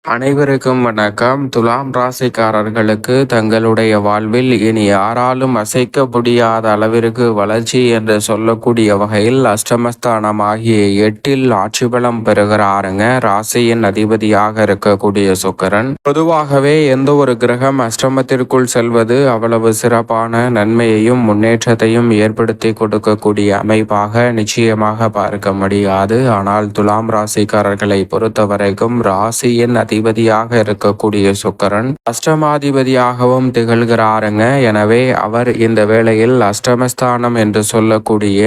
அனைவருக்கும் வணக்கம். துலாம் ராசிக்காரர்களுக்கு தங்களுடைய வாழ்வில் இனி யாராலும் அசைக்க முடியாத அளவிற்கு வளர்ச்சி என்று சொல்லக்கூடிய வகையில் அஷ்டமஸ்தானம் ஆகிய 8ல் ஆட்சி பலம் பெறுகிறாருங்க. ராசியின் அதிபதியாக இருக்கக்கூடிய சுக்கிரன். பொதுவாகவே எந்த ஒரு கிரகம் அஷ்டமத்திற்குள் செல்வது அவ்வளவு சிறப்பான நன்மையையும் முன்னேற்றத்தையும் ஏற்படுத்தி கொடுக்கக்கூடிய அமைப்பாக நிச்சயமாக பார்க்க முடியாது. ஆனால் துலாம் ராசிக்காரர்களை பொறுத்தவரைக்கும் ராசியின் அதிபதியாக இருக்கக்கூடிய சுக்கிரன் அஷ்டமாதிபதியாகவும் திகழ்கிறாருங்க. எனவே அவர் இந்த வேளையில் அஷ்டமஸ்தானம் என்று சொல்லக்கூடிய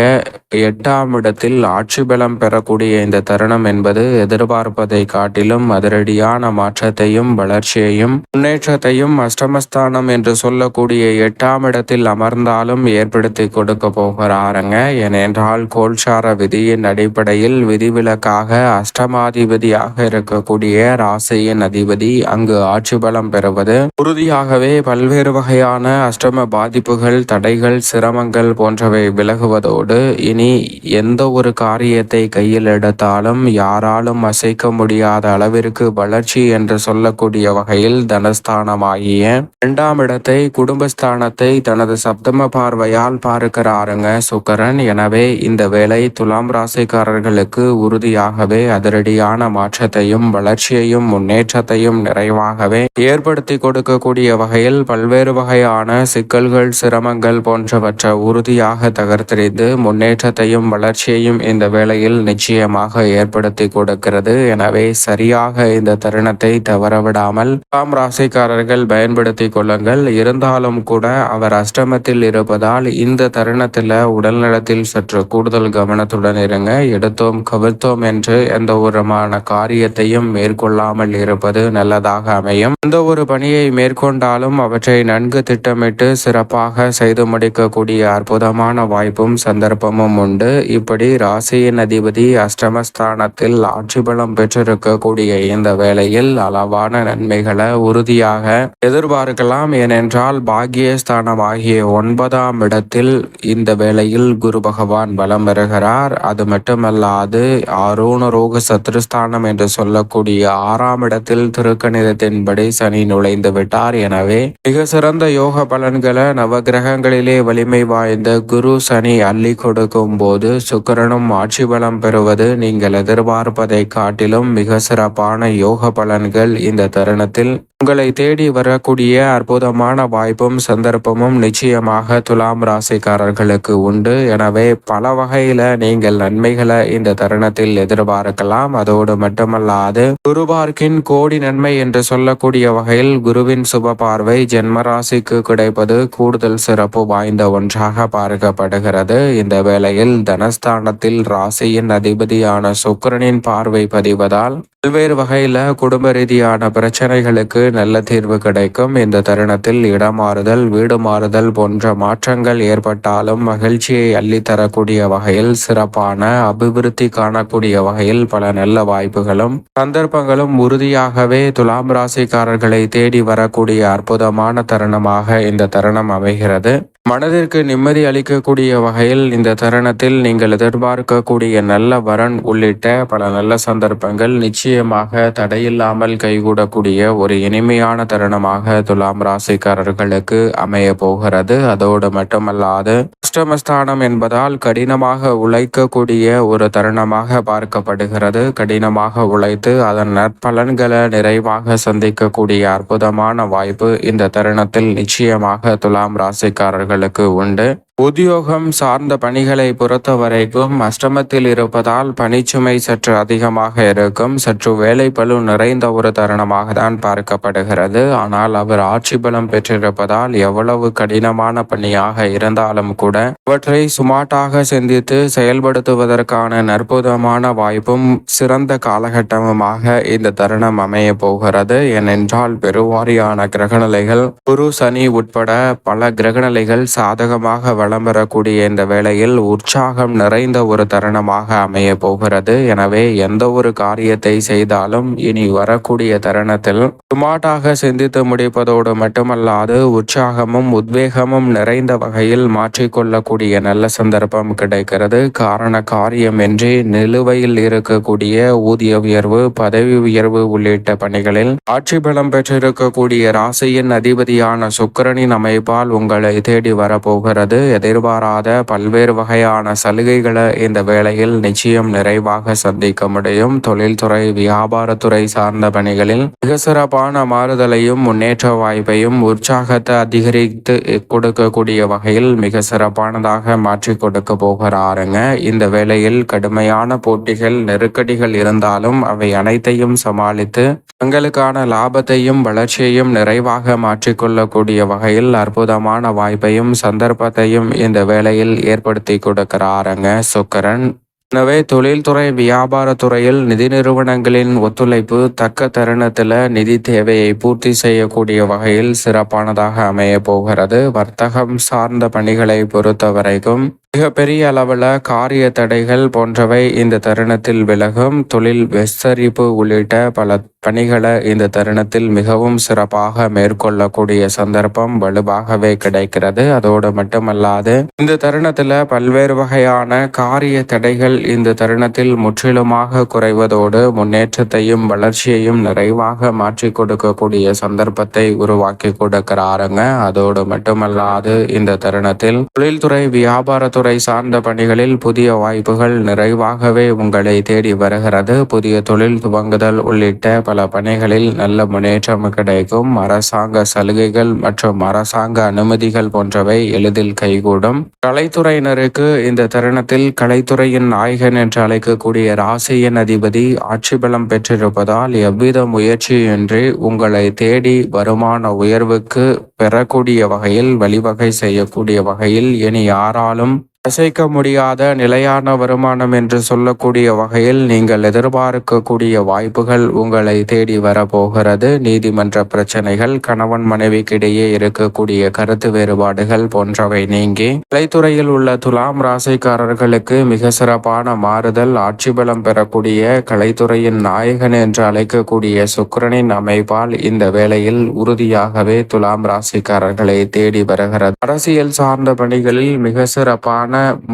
8ஆம் இடத்தில் ஆட்சி பலம் பெறக்கூடிய இந்த தருணம் என்பது எதிர்பார்ப்பதை காட்டிலும் அதிரடியான மாற்றத்தையும் வளர்ச்சியையும் முன்னேற்றத்தையும் அஷ்டமஸ்தானம் என்று சொல்லக்கூடிய 8ஆம் இடத்தில் அமர்ந்தாலும் ஏற்படுத்தி கொடுக்க போகிறாருங்க. ஏனென்றால் கோல்சார விதியின் அடிப்படையில் விதிவிலக்காக அஷ்டமாதிபதியாக இருக்கக்கூடிய ராசியின் அதிபதி அங்கு ஆட்சி பலம் பெறுவது உறுதியாகவே பல்வேறு வகையான அஷ்டம பாதிப்புகள், தடைகள், சிரமங்கள் போன்றவை விலகுவதோடு இனி எந்த ஒரு காரியத்தை கையில் எடுத்தாலும் யாராலும் அசைக்க முடியாத அளவிற்கு வளர்ச்சி என்று சொல்லக்கூடிய வகையில் தனஸ்தானமாகிய 2ஆம் இடத்தை, குடும்பஸ்தானத்தை தனது சப்தம பார்வையால் பார்க்கிறாருங்க சுக்கிரன். எனவே இந்த வேளை துலாம் ராசிக்காரர்களுக்கு உறுதியாகவே அதிரடியான மாற்றத்தையும் வளர்ச்சியையும் முன்னேற்றத்தையும் நிறைவாகவே ஏற்படுத்தி கொடுக்கக்கூடிய வகையில் பல்வேறு வகையான சிக்கல்கள், சிரமங்கள் போன்றவற்றை உறுதியாக தகர்த்தெறிந்து முன்னேற்றத்தையும் வளர்ச்சியையும் இந்த வேளையில் நிச்சயமாக ஏற்படுத்தி கொடுக்கிறது. எனவே சரியாக இந்த தருணத்தை தவறவிடாமல் துலாம் ராசிக்காரர்கள் பயன்படுத்தி கொள்ளுங்கள். இருந்தாலும் கூட அவர் அஷ்டமத்தில் இருப்பதால் இந்த தருணத்தில் உடல்நலத்தில் சற்று கூடுதல் கவனத்துடன் இருங்க. எடுத்தோம் கவிழ்த்தோம் என்று எந்த ஒருமான காரியத்தையும் மேற்கொள்ளாமல் இருப்பது நல்லதாக அமையும். எந்த ஒரு பணியை மேற்கொண்டாலும் அவற்றை நன்கு திட்டமிட்டு சிறப்பாக செய்து முடிக்கக்கூடிய அற்புதமான வாய்ப்பும் சந்தர்ப்பமும் உண்டு. இப்படி ராசியின் அதிபதி அஷ்டமஸ்தானத்தில் ஆட்சி பலம் பெற்றிருக்கக்கூடிய இந்த வேளையில் அளவான நன்மைகளை உறுதியாக எதிர்பார்க்கலாம். ஏனென்றால் பாக்கியஸ்தானம் ஆகிய 9ஆம் இடத்தில் இந்த வேளையில் குரு பகவான் பலம் பெறுகிறார். அது மட்டுமல்லாது ஆரோண ரோக சத்ருஸ்தானம் என்று சொல்லக்கூடிய 6ஆம் இடத்தில் திருக்கணிதத்தின்படி சனி நுழைந்து விட்டார். எனவே மிக சிறந்த யோக பலன்களை நவகிரகங்களிலே வலிமை வாய்ந்த குரு சனி அள்ளி கொடுக்கும் போது சுக்கிரனும் ஆட்சி பலம் பெறுவது நீங்கள் எதிர்பார்ப்பதை காட்டிலும் மிக சிறப்பான யோக பலன்கள் இந்த தருணத்தில் உங்களை தேடி வரக்கூடிய அற்புதமான வாய்ப்பும் சந்தர்ப்பமும் நிச்சயமாக துலாம் ராசிக்காரர்களுக்கு உண்டு. எனவே பல வகையில நீங்கள் நன்மைகளை இந்த தருணத்தில் எதிர்பார்க்கலாம். அதோடு மட்டுமல்லாது குருபார்க்கின் கோடி நன்மை என்று சொல்லக்கூடிய வகையில் குருவின் சுப பார்வை ஜென்மராசிக்கு கிடைப்பது கூடுதல் சிறப்பு வாய்ந்த ஒன்றாக பார்க்கப்படுகிறது. இந்த வேளையில் தனஸ்தானத்தில் ராசியின் அதிபதியான சுக்கிரனின் பார்வை பதிவதால் பல்வேறு வகையில குடும்ப ரீதியான பிரச்சனைகளுக்கு நல்ல தீர்வு கிடைக்கும். இந்த தருணத்தில் இடமாறுதல், வீடு மாறுதல் போன்ற மாற்றங்கள் ஏற்பட்டாலும் மகிழ்ச்சியை அள்ளித்தரக்கூடிய வகையில் சிறப்பான அபிவிருத்தி காணக்கூடிய வகையில் பல நல்ல வாய்ப்புகளும் சந்தர்ப்பங்களும் உறுதியாகவே துலாம் ராசிக்காரர்களை தேடி வரக்கூடிய அற்புதமான தருணமாக இந்த தருணம் அமைகிறது. மனதிற்கு நிம்மதி அளிக்கக்கூடிய வகையில் இந்த தருணத்தில் நீங்கள் எதிர்பார்க்கக்கூடிய நல்ல வரன் உள்ளிட்ட பல நல்ல சந்தர்ப்பங்கள் நிச்சயமாக தடையில்லாமல் கைகூடக்கூடிய ஒரு இனிமையான தருணமாக துலாம் ராசிக்காரர்களுக்கு அமைய போகிறது. அதோடு மட்டுமல்லாது அஷ்டமஸ்தானம் என்பதால் கடினமாக உழைக்கக்கூடிய ஒரு தருணமாக பார்க்கப்படுகிறது. கடினமாக உழைத்து அதன் நற்பலன்களை நிறைவாக சந்திக்கக்கூடிய அற்புதமான வாய்ப்பு இந்த தருணத்தில் நிச்சயமாக துலாம் ராசிக்காரர்கள் உண்டு. உத்தியோகம் சார்ந்த பணிகளை பொறுத்த வரைக்கும் அஷ்டமத்தில் இருப்பதால் பணிச்சுமை சற்று அதிகமாக இருக்கும். சற்று வேலை பளு நிறைந்த ஒரு தருணமாக தான் பார்க்கப்படுகிறது. ஆனால் அவர் ஆட்சி பலம் பெற்றிருப்பதால் எவ்வளவு கடினமான பணியாக இருந்தாலும் கூட அவற்றை சுமாட்டாக சிந்தித்து செயல்படுத்துவதற்கான அற்புதமான வாய்ப்பும் சிறந்த காலகட்டமுமாக இந்த தருணம் அமைய போகிறது. ஏனென்றால் பெருவாரியான கிரகநிலைகள் குரு சனி உட்பட பல கிரகநிலைகள் சாதகமாக வலம் வரக்கூடிய இந்த வேளையில் உற்சாகம் நிறைந்த ஒரு தருணமாக அமைய போகிறது. எனவே எந்த ஒரு காரியத்தை செய்தாலும் இனி வரக்கூடிய தருணத்தில் சுமாட்டாக சிந்தித்து முடிப்பதோடு மட்டுமல்லாது உற்சாகமும் உத்வேகமும் நிறைந்த வகையில் மாற்றிக்கொள்ளக்கூடிய நல்ல சந்தர்ப்பம் கிடைக்கிறது. காரண காரியமின்றி நிலுவையில் இருக்கக்கூடிய ஊதிய உயர்வு, பதவி உயர்வு உள்ளிட்ட பணிகளில் ஆட்சி பலம் பெற்றிருக்கக்கூடிய ராசியின் அதிபதியான சுக்கிரனின் அமைப்பால் உங்களை தேடி வரப்போகிறது. எதிர்பாராத பல்வேறு வகையான சலுகைகளை இந்த வேளையில் நிச்சயம் நிறைவாக சந்திக்க முடியும். தொழில்துறை, வியாபாரத்துறை சார்ந்த பணிகளில் மிக சிறப்பான மாறுதலையும் முன்னேற்ற வாய்ப்பையும் உற்சாகத்தை அதிகரித்து கொடுக்கக்கூடிய வகையில் மிக சிறப்பானதாக மாற்றி கொடுக்க போகிறாருங்க. இந்த வேளையில் கடுமையான போட்டிகள், நெருக்கடிகள் இருந்தாலும் அவை அனைத்தையும் சமாளித்து தங்களுக்கான லாபத்தையும் வளர்ச்சியையும் நிறைவாக மாற்றிக்கொள்ளக்கூடிய வகையில் அற்புதமான வாய்ப்பையும் சந்தர்ப்பத்தையும் இந்த வேளையில் ஏற்படுத்தி கொடுக்கிறாருங்க சுக்கிரன். எனவே தொழில்துறை, வியாபாரத்துறையில் நிதி நிறுவனங்களின் ஒத்துழைப்பு தக்க தருணத்தில் நிதி தேவையை பூர்த்தி செய்யக்கூடிய வகையில் சிறப்பானதாக அமைய போகிறது. வர்த்தகம் சார்ந்த பணிகளை பொறுத்த வரைக்கும் மிகப்பெரிய அளவில் காரிய தடைகள் போன்றவை இந்த தருணத்தில் விலகும். தொழில் விஸ்தரிப்பு உள்ளிட்ட பல பணிகளை இந்த தருணத்தில் மிகவும் சிறப்பாக மேற்கொள்ளக்கூடிய சந்தர்ப்பம் வலுவாகவே கிடைக்கிறது. அதோடு மட்டுமல்லாது இந்த தருணத்தில் பல்வேறு வகையான காரிய தடைகள் இந்த தருணத்தில் முற்றிலுமாக குறைவதோடு முன்னேற்றத்தையும் வளர்ச்சியையும் நிறைவாக மாற்றி கொடுக்கக்கூடிய சந்தர்ப்பத்தை உருவாக்கி கொடுக்கிறாருங்க. அதோடு மட்டுமல்லாது இந்த தருணத்தில் தொழில்துறை, வியாபாரத்துறை சார்ந்த பணிகளில் புதிய வாய்ப்புகள் நிறைவாகவே உங்களை தேடி வருகிறது. புதிய தொழில் துவங்குதல் உள்ளிட்ட பல பணிகளில் நல்ல முன்னேற்றம் கிடைக்கும். அரசாங்க சலுகைகள் மற்றும் அரசாங்க அனுமதிகள் போன்றவை எளிதில் கைகூடும். கலைத்துறையினருக்கு இந்த தருணத்தில் கலைத்துறையின் நாயகன் என்று அழைக்கக்கூடிய ராசியின் அதிபதி ஆட்சி பலம் பெற்றிருப்பதால் எவ்வித முயற்சியின்றி உங்களை தேடி வருமான உயர்வுக்கு பெறக்கூடிய வகையில் வழிவகை செய்யக்கூடிய வகையில் இனி யாராலும் அசைக்க முடியாத நிலையான வருமானம் என்று சொல்லக்கூடிய வகையில் நீங்கள் எதிர்பார்க்கக்கூடிய வாய்ப்புகள் உங்களை தேடி வரப்போகிறது. நீதிமன்ற பிரச்சனைகள், கணவன் மனைவிக்கிடையே இருக்கக்கூடிய கருத்து வேறுபாடுகள் போன்றவை நீங்கி கலைத்துறையில் உள்ள துலாம் ராசிக்காரர்களுக்கு மிக சிறப்பான மாறுதல், ஆட்சி பலம் பெறக்கூடிய கலைத்துறையின் நாயகன் என்று அழைக்கக்கூடிய சுக்கிரனின் அமைப்பால் இந்த வேளையில் உறுதியாகவே துலாம் ராசிக்காரர்களை தேடி வருகிறது. அரசியல் சார்ந்த பணிகளில் மிக சிறப்பான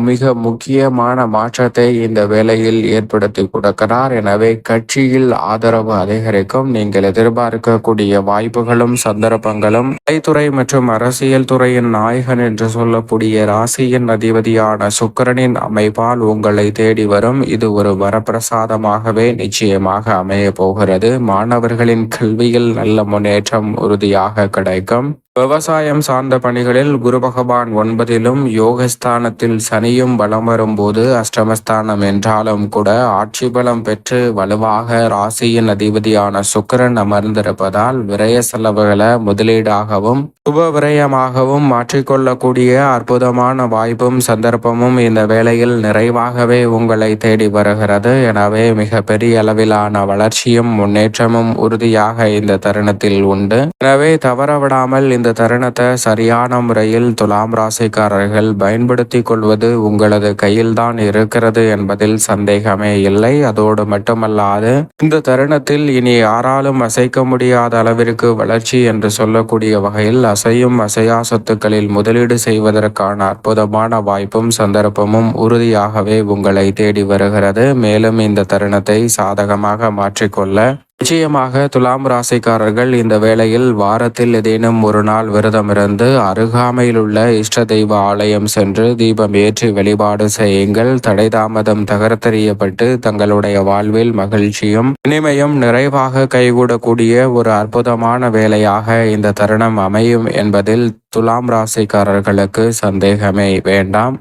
மிக முக்கியமான மாற்றத்தை இந்த வேளையில் ஏற்படுத்தி கொடுக்கிறார். எனவே கட்சியில் ஆதரவு அதிகரிக்கும். நீங்கள் எதிர்பார்க்கக்கூடிய வாய்ப்புகளும் சந்தர்ப்பங்களும் கலைத்துறை மற்றும் அரசியல் துறையின் நாயகன் என்று சொல்லக்கூடிய ராசியின் அதிபதியான சுக்கிரனின் அமைப்பால் உங்களை தேடி வரும். இது ஒரு வரப்பிரசாதமாகவே நிச்சயமாக அமைய போகிறது. மாணவர்களின் கல்வியில் நல்ல முன்னேற்றம் உறுதியாக கிடைக்கும். விவசாயம் சார்ந்த பணிகளில் குரு பகவான் 9லும் யோகஸ்தானத்தில் சனியும் பலம் வரும்போது அஷ்டமஸ்தானம் என்றாலும் கூட ஆட்சி பலம் பெற்று வலுவாக ராசியின் அதிபதியான சுக்கிரன் அமர்ந்திருப்பதால் விரய செலவுகளை முதலீடாகவும் சுப விரயமாகவும் மாற்றிக்கொள்ளக்கூடிய அற்புதமான வாய்ப்பும் சந்தர்ப்பமும் இந்த வேளையில் நிறைவாகவே உங்களை தேடி வருகிறது. எனவே மிக பெரிய அளவிலான வளர்ச்சியும் முன்னேற்றமும் உறுதியாக இந்த தருணத்தில் உண்டு. எனவே தவறவிடாமல் இந்த தருணத்தை சரியான முறையில் துலாம் ராசிக்காரர்கள் பயன்படுத்தி கொள்வது உங்களது கையில்தான் இருக்கிறது என்பதில் சந்தேகமே இல்லை. அதோடு மட்டுமல்லாது இந்த தருணத்தில் இனி யாராலும் அசைக்க முடியாத அளவிற்கு வளர்ச்சி என்று சொல்லக்கூடிய வகையில் அசையும் அசையா சொத்துக்களில் முதலீடு செய்வதற்கான அற்புதமான வாய்ப்பும் சந்தர்ப்பமும் உறுதியாகவே உங்களை தேடி வருகிறது. மேலும் இந்த தருணத்தை சாதகமாக மாற்றிக்கொள்ள நிச்சயமாக துலாம் ராசிக்காரர்கள் இந்த வேளையில் வாரத்தில் ஏதேனும் ஒரு நாள் விரதமிருந்து அருகாமையில் உள்ள இஷ்ட தெய்வ ஆலயம் சென்று தீபம் ஏற்றி வழிபாடு செய்யுங்கள். தடை தாமதம் தகர்த்தெறியப்பட்டு தங்களுடைய வாழ்வில் மகிழ்ச்சியும் இனிமையும் நிறைவாக கைகூடக்கூடிய ஒரு அற்புதமான வேலையாக இந்த தருணம் அமையும் என்பதில் துலாம் ராசிக்காரர்களுக்கு சந்தேகமே வேண்டாம்.